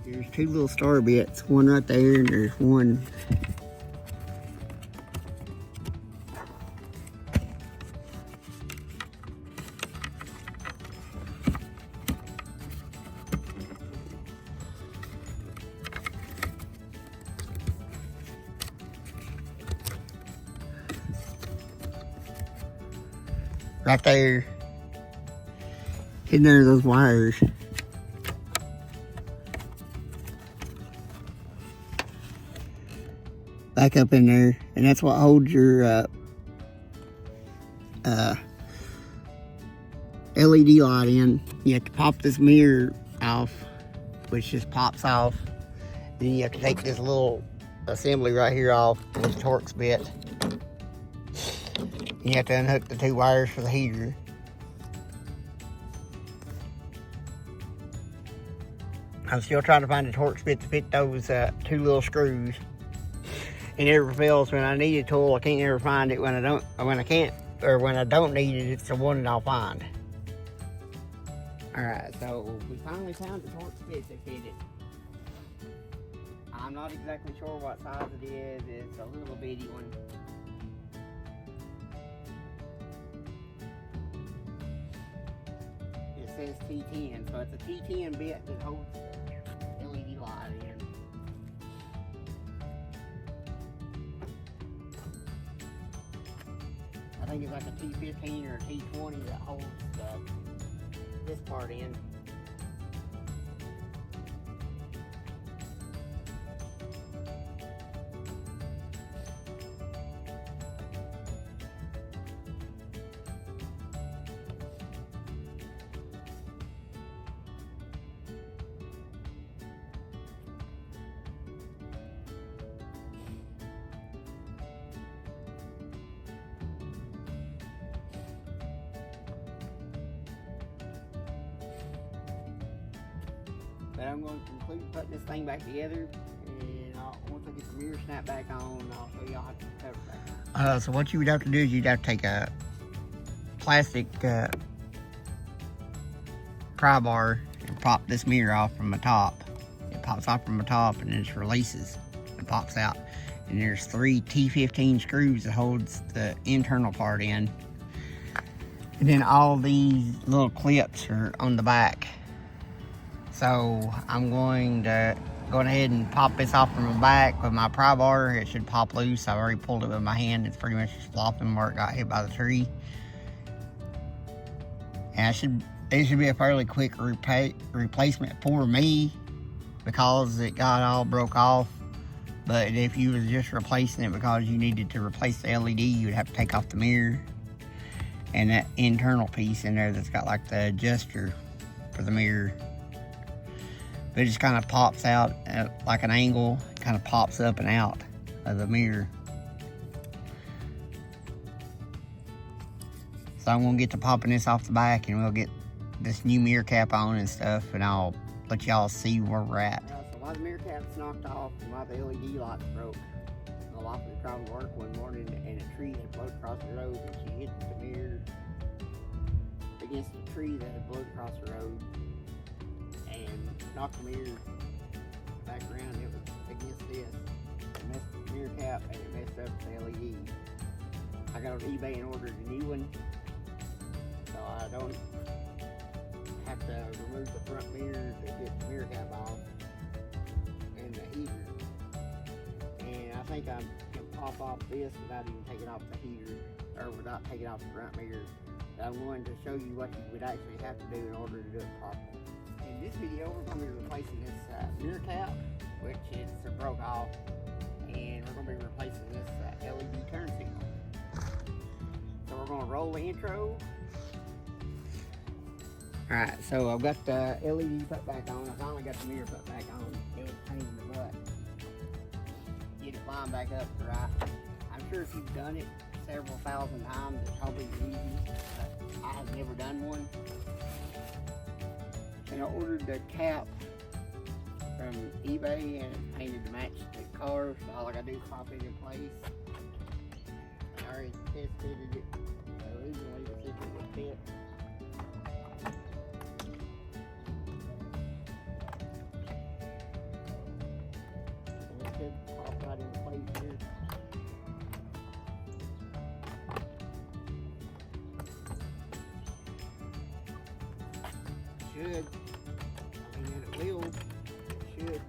There's two little star bits, one right there, and there's one right there, hidden under those wires. Back up in there, and that's what holds your LED light in. You have to pop this mirror off, which just pops off. Then you have to take this little assembly right here off with the Torx bit. You have to unhook the two wires for the heater. I'm still trying to find a Torx bit to fit those two little screws. It never fails when I need a tool. I can't ever find it when I can't or when I don't need it, it's the one that I'll find. Alright, so we finally found the torque bit that fit it. I'm not exactly sure what size it is. It's a little bitty one. It says T10, so it's a T10 bit that holds the LED light in. I think it's like a T15 or a T20 that holds this part in. But I'm going to conclude putting this thing back together, and once I get the mirror snapped back on, I'll show y'all how to put the cover back on. So what you would have to do is you'd have to take a plastic pry bar and pop this mirror off from the top. It pops off from the top and it just releases and pops out. And there's 3 T15 screws that holds the internal part in. And then all these little clips are on the back. So I'm going to go ahead and pop this off from the back with my pry bar. It should pop loose. I've already pulled it with my hand. It's pretty much just flopping where it got hit by the tree. And it should be a fairly quick replacement for me because it got all broke off. But if you was just replacing it because you needed to replace the LED, you'd have to take off the mirror and that internal piece in there that's got like the adjuster for the mirror. But it just kind of pops out at like an angle, kind of pops up and out of the mirror. So I'm gonna get to popping this off the back and we'll get this new mirror cap on and stuff, and I'll let y'all see where we're at. So while the mirror cap's knocked off and while the LED lights broke, my wife was driving to work one morning and a tree had blown across the road and she hit the mirror against the tree that had blown across the road. And knocked the mirror back around. It was against this. It messed up the mirror cap and it messed up the LED. I got on eBay and ordered a new one, so I don't have to remove the front mirror to get the mirror cap off and the heater. And I think I can pop off this without even taking off the heater, or without taking off the front mirror. But I'm going to show you what you would actually have to do in order to do it properly. In this video, we're going to be replacing this mirror cap, which is broke off, and we're going to be replacing this LED turn signal. So we're going to roll the intro. Alright, so I've got the LED put back on. I finally got the mirror put back on. It was a pain in the butt. Get it lined back up right. I'm sure if you've done it several thousand times, it's probably easy, but I have never done one. And I ordered the cap from eBay and it's painted to match the car, so all I gotta do is pop it in place. I already test fitted it originally to see if it would fit. And it should pop right into place here. Should. I mean, it will. It should.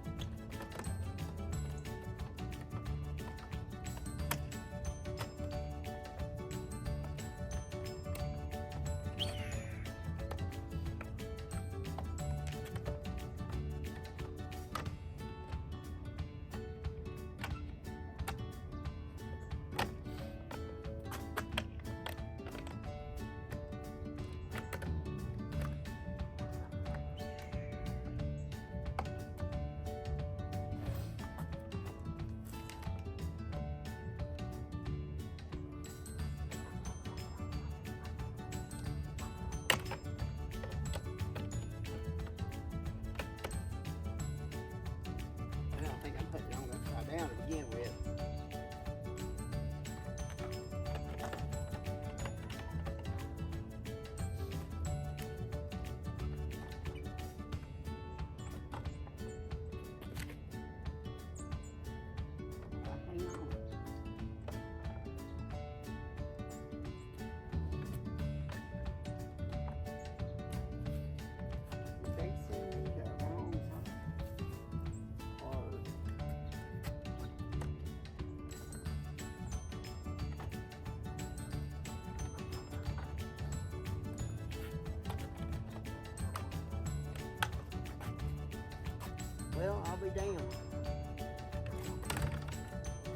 Well, I'll be damned.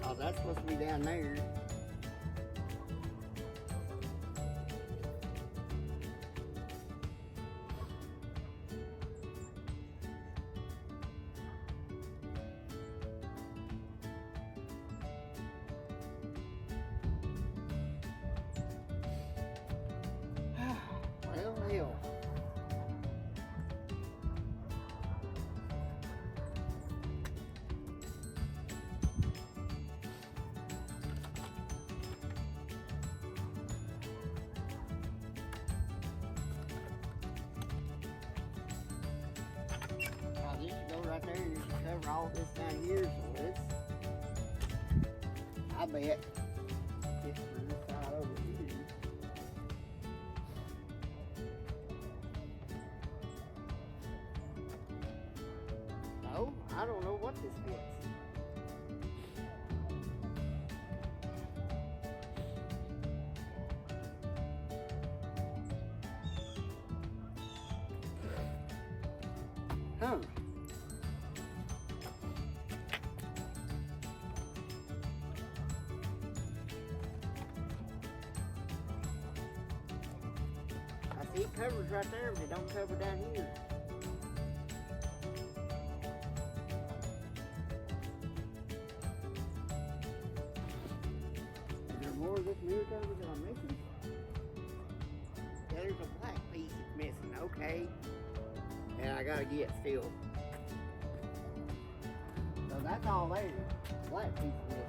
Cause that's supposed to be down there. Well, hell. This should go right there. You should cover all this down here, so it's, I bet, it's for this side over here. No, I don't know what this fits. Huh. I see it covers right there, but it don't cover down here. Is there more of this mirror cover that I'm missing? Yeah, there's a black piece that's missing. Okay. And I gotta get still. So that's all there. Black piece is missing.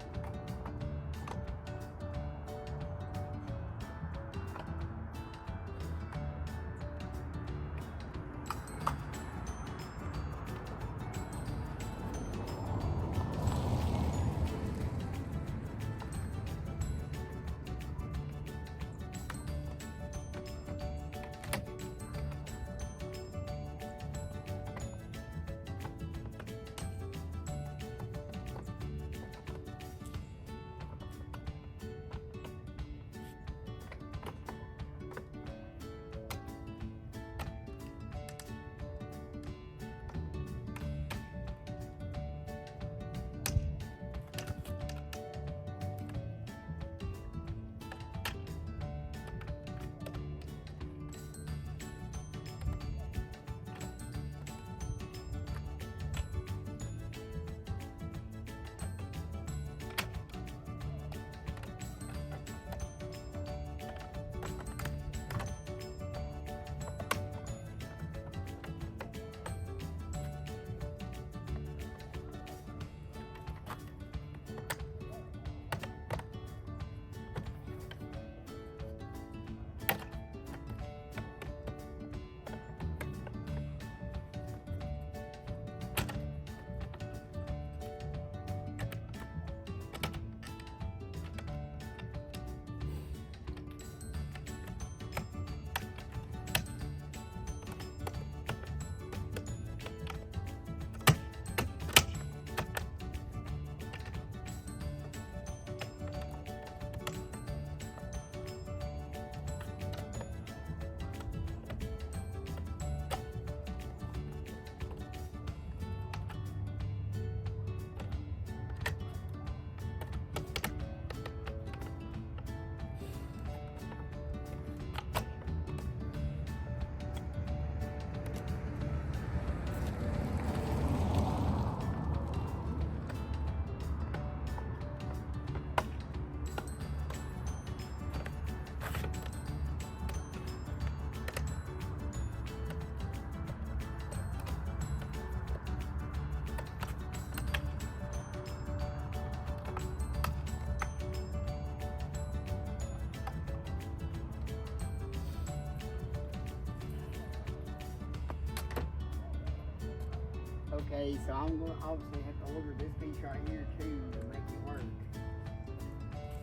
Okay, so I'm going to obviously have to order this piece right here too to make it work.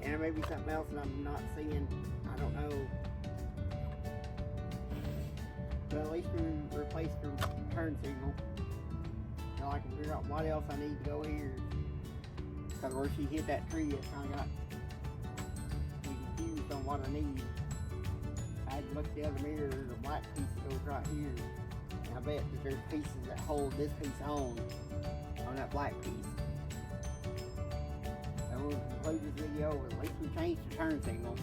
And there may be something else that I'm not seeing. I don't know. But at least we replaced the turn signal. So I can figure out what else I need to go here. Because where she hit that tree, it kind of got me confused on what I need. I had to look at the other mirror, there's a black piece that goes right here. I bet that there's pieces that hold this piece on that black piece. So we'll conclude this video with at least we changed the turn signal.